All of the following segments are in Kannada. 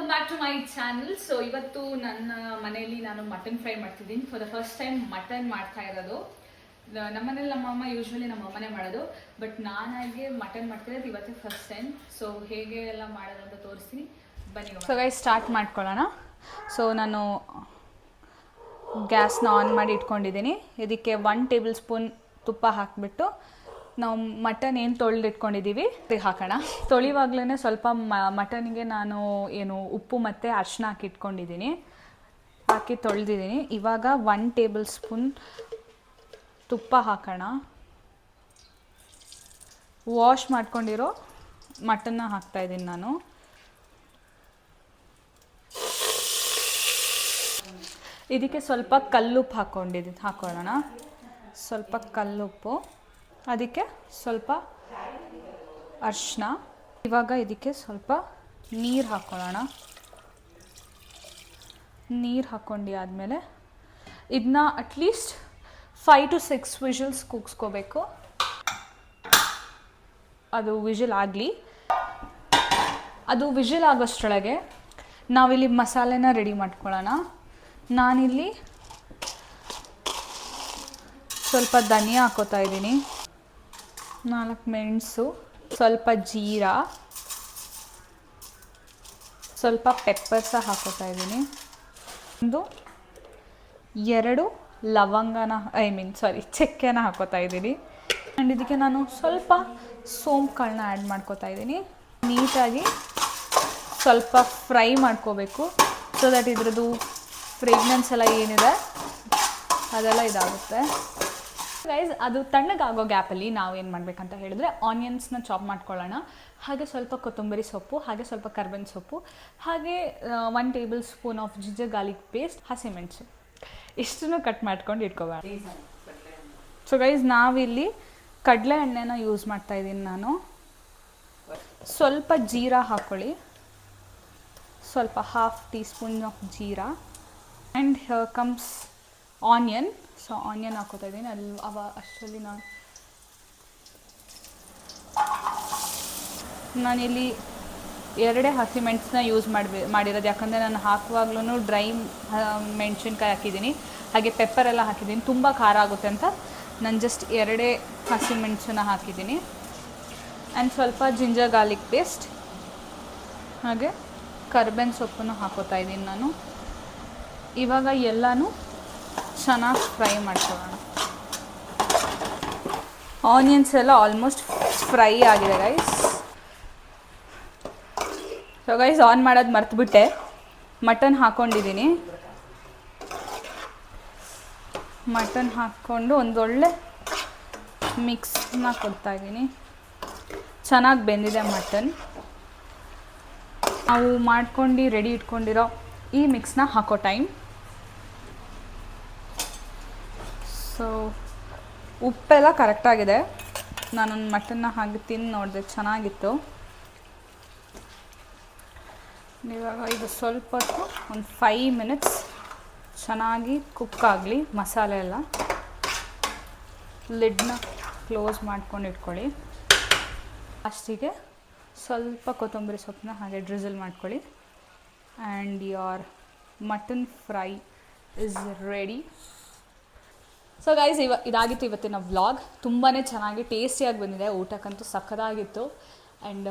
Back to my channel. So ಇವತ್ತು ನನ್ನ ಮನೆಯಲ್ಲಿ ನಾನು ಮಟನ್ ಫ್ರೈ ಮಾಡ್ತಿದ್ದೀನಿ. For the first time mutton ಮಾಡ್ತಾ ಇರೋದು. ನಮ್ಮನೇಲಿ ನಮ್ಮಮ್ಮ ಯೂಶ್ವಲಿ ನಮ್ಮಮ್ಮನೇ ಮಾಡೋದು, ಬಟ್ ನಾನಾಗೆ ಮಟನ್ ಮಾಡ್ತಿರೋದು ಇವತ್ತೇ ಫಸ್ಟ್ ಟೈಮ್. ಸೊ ಹೇಗೆ ಎಲ್ಲ ಮಾಡೋದು ಅಂತ ತೋರಿಸ್ತೀನಿ, ಬನ್ನಿ. ಸೊ ಗೈಸ್ ಸ್ಟಾರ್ಟ್ ಮಾಡ್ಕೊಳ್ಳೋಣ. ಸೊ ನಾನು ಗ್ಯಾಸ್ನ ಆನ್ ಮಾಡಿ ಇಟ್ಕೊಂಡಿದ್ದೀನಿ. ಇದಕ್ಕೆ 1 ಟೇಬಲ್ ಸ್ಪೂನ್ ತುಪ್ಪ ಹಾಕಿಬಿಟ್ಟು ನಾವು ಮಟನ್ ಏನು ತೊಳೆದಿಟ್ಕೊಂಡಿದ್ದೀವಿ ಹಾಕೋಣ. ತೊಳಿವಾಗ್ಲೇ ಸ್ವಲ್ಪ ಮಟನ್ಗೆ ನಾನು ಉಪ್ಪು ಮತ್ತು ಅರಿಶಿನ ಹಾಕಿ ತೊಳೆದಿದ್ದೀನಿ. ಇವಾಗ 1 ಟೇಬಲ್ ಸ್ಪೂನ್ ತುಪ್ಪ ಹಾಕೋಣ. ವಾಶ್ ಮಾಡ್ಕೊಂಡಿರೋ ಮಟನ್ನ ಹಾಕ್ತಾಯಿದ್ದೀನಿ ನಾನು. ಇದಕ್ಕೆ ಸ್ವಲ್ಪ ಕಲ್ಲುಪ್ಪು ಹಾಕೊಳ್ಳೋಣ. ಸ್ವಲ್ಪ ಕಲ್ಲುಪ್ಪು, ಅದಕ್ಕೆ ಸ್ವಲ್ಪ ಅರಿಶಿನ. ಇವಾಗ ಇದಕ್ಕೆ ಸ್ವಲ್ಪ ನೀರು ಹಾಕ್ಕೊಳ್ಳೋಣ. ನೀರು ಹಾಕ್ಕೊಂಡು ಆದಮೇಲೆ ಇದನ್ನ ಅಟ್ಲೀಸ್ಟ್ 5 to 6 ವಿಷಲ್ಸ್ ಕೂಗಿಸ್ಕೋಬೇಕು. ಅದು ವಿಷಲ್ ಆಗಲಿ. ಅದು ವಿಷಲ್ ಆಗೋಷ್ಟರೊಳಗೆ ನಾವಿಲ್ಲಿ ಮಸಾಲೆನ ರೆಡಿ ಮಾಡ್ಕೊಳ್ಳೋಣ. ನಾನಿಲ್ಲಿ ಸ್ವಲ್ಪ ಧನಿಯಾ ಹಾಕೋತಾ ಇದ್ದೀನಿ, 4 ಮೆಣಸು, ಸ್ವಲ್ಪ ಜೀರಾ, ಸ್ವಲ್ಪ ಪೆಪ್ಪರ್ ಸಹ ಹಾಕೋತಾ ಇದ್ದೀನಿ. 2 ಲವಂಗನ ಚಕ್ಕೆನ ಹಾಕೋತಾ ಇದ್ದೀನಿ. ಆ್ಯಂಡ್ ಇದಕ್ಕೆ ನಾನು ಸ್ವಲ್ಪ ಸೋಂಪುಗಳನ್ನ ಆ್ಯಡ್ ಮಾಡ್ಕೋತಾ ಇದ್ದೀನಿ. ನೀಟಾಗಿ ಸ್ವಲ್ಪ ಫ್ರೈ ಮಾಡ್ಕೋಬೇಕು, ಸೊ ದಟ್ ಇದ್ರದ್ದು ಫ್ರೇಗ್ನೆನ್ಸ್ ಎಲ್ಲ ಏನಿದೆ ಅದೆಲ್ಲ ಇದಾಗುತ್ತೆ. ಗೈಸ್, ಅದು ತಣ್ಣಗಾಗೋ ಗ್ಯಾಪಲ್ಲಿ ನಾವು ಏನು ಮಾಡಬೇಕಂತ ಹೇಳಿದ್ರೆ ಆನಿಯನ್ಸ್ನ ಚಾಪ್ ಮಾಡ್ಕೊಳ್ಳೋಣ. ಹಾಗೆ ಸ್ವಲ್ಪ ಕೊತ್ತಂಬರಿ ಸೊಪ್ಪು, ಹಾಗೆ ಸ್ವಲ್ಪ ಕರ್ಬೇವಿನ ಸೊಪ್ಪು, ಹಾಗೆ 1 table spoon of ginger garlic paste, ಹಸಿಮೆಣಸು, ಇಷ್ಟನ್ನು ಕಟ್ ಮಾಡ್ಕೊಂಡು ಇಟ್ಕೋಬೇಡ. ಸೊ ಗೈಸ್, ನಾವಿಲ್ಲಿ ಕಡಲೆ ಎಣ್ಣೆನ ಯೂಸ್ ಮಾಡ್ತಾಯಿದ್ದೀನಿ ನಾನು. ಸ್ವಲ್ಪ ಜೀರಾ ಹಾಕ್ಕೊಳ್ಳಿ, ಸ್ವಲ್ಪ 1/2 tea spoon of jeera. And here comes onion. So onion ಹಾಕೋತಾ ಇದ್ದೀನಿ. ಅಷ್ಟರಲ್ಲಿ ನಾನಿಲ್ಲಿ 2 ಹಸಿಮೆಣಸನ್ನ ಯೂಸ್ ಮಾಡಿರೋದು, ಯಾಕಂದರೆ ನಾನು ಹಾಕುವಾಗ್ಲೂ ಡ್ರೈ ಮೆಣಸಿನ್ಕಾಯಿ ಹಾಕಿದ್ದೀನಿ, ಹಾಗೆ ಪೆಪ್ಪರ್ ಎಲ್ಲ ಹಾಕಿದ್ದೀನಿ. ತುಂಬ ಖಾರ ಆಗುತ್ತೆ ಅಂತ ನಾನು ಜಸ್ಟ್ 2 ಹಸಿಮೆಣಸನ್ನ ಹಾಕಿದ್ದೀನಿ. ಆ್ಯಂಡ್ ಸ್ವಲ್ಪ ಜಿಂಜರ್ ಗಾರ್ಲಿಕ್ ಪೇಸ್ಟ್, ಹಾಗೆ ಕರ್ಬೇವಿನ ಸೊಪ್ಪನ್ನು ಹಾಕೋತಾ ಇದ್ದೀನಿ ನಾನು. ಇವಾಗ ಎಲ್ಲನೂ ಚೆನ್ನಾಗಿ ಫ್ರೈ ಮಾಡ್ಕೊಳ್ಳೋಣ. ಆನಿಯನ್ಸ್ ಎಲ್ಲ ಆಲ್ಮೋಸ್ಟ್ ಫ್ರೈ ಆಗಿದೆ ಗೈಸ್. ಸೊ ಗೈಸ್, ಆನ್ ಮಾಡೋದು ಮರ್ತುಬಿಟ್ಟೆ, ಮಟನ್ ಹಾಕ್ಕೊಂಡಿದ್ದೀನಿ. ಮಟನ್ ಹಾಕ್ಕೊಂಡು ಒಂದೊಳ್ಳೆ ಮಿಕ್ಸ್ನ ಕೊಡ್ತಾಯಿದ್ದೀನಿ. ಚೆನ್ನಾಗಿ ಬೆಂದಿದೆ ಮಟನ್. ನಾವು ಮಾಡ್ಕೊಂಡು ರೆಡಿ ಇಟ್ಕೊಂಡಿರೋ ಈ ಮಿಕ್ಸ್ನ ಹಾಕೋ ಟೈಮ್. ಸೊ ಉಪ್ಪೆಲ್ಲ ಕರೆಕ್ಟಾಗಿದೆ. ನಾನೊಂದು ಮಟನ್ನ ಹಾಗೆ ತಿಂದು ನೋಡಿದೆ, ಚೆನ್ನಾಗಿತ್ತು. ಇವಾಗ ಇದು ಸ್ವಲ್ಪ ಹೊತ್ತು, ಒಂದು 5 ಮಿನಿಟ್ಸ್ ಚೆನ್ನಾಗಿ ಕುಕ್ ಆಗಲಿ ಮಸಾಲೆ ಎಲ್ಲ. ಲಿಡ್ನ ಕ್ಲೋಸ್ ಮಾಡ್ಕೊಂಡು ಇಟ್ಕೊಳ್ಳಿ. ಅಷ್ಟಿಗೆ ಸ್ವಲ್ಪ ಕೊತ್ತಂಬರಿ ಸೊಪ್ಪನ್ನ ಹಾಗೆ ಡ್ರಿಸಲ್ ಮಾಡ್ಕೊಳ್ಳಿ. And your mutton fry is ready. So guys, ಇದಾಗಿತ್ತು ಇವತ್ತಿನ ವ್ಲಾಗ್. ತುಂಬಾ ಚೆನ್ನಾಗಿ ಟೇಸ್ಟಿಯಾಗಿ ಬಂದಿದೆ. ಊಟಕ್ಕಂತೂ ಸಖತ್ತಾಗಿತ್ತು. ಆ್ಯಂಡ್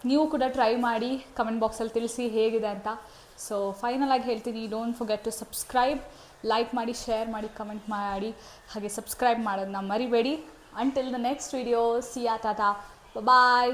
ನೀವು ಕೂಡ ಟ್ರೈ ಮಾಡಿ, ಕಮೆಂಟ್ ಬಾಕ್ಸಲ್ಲಿ ತಿಳಿಸಿ ಹೇಗಿದೆ ಅಂತ. ಸೊ ಫೈನಲ್ ಆಗಿ ಹೇಳ್ತೀನಿ, don't forget to subscribe, like ಮಾಡಿ, ಶೇರ್ ಮಾಡಿ, ಕಮೆಂಟ್ ಮಾಡಿ, ಹಾಗೆ ಸಬ್ಸ್ಕ್ರೈಬ್ ಮಾಡೋದನ್ನ ಮರಿಬೇಡಿ. Until the next video, see ya, tata, bye.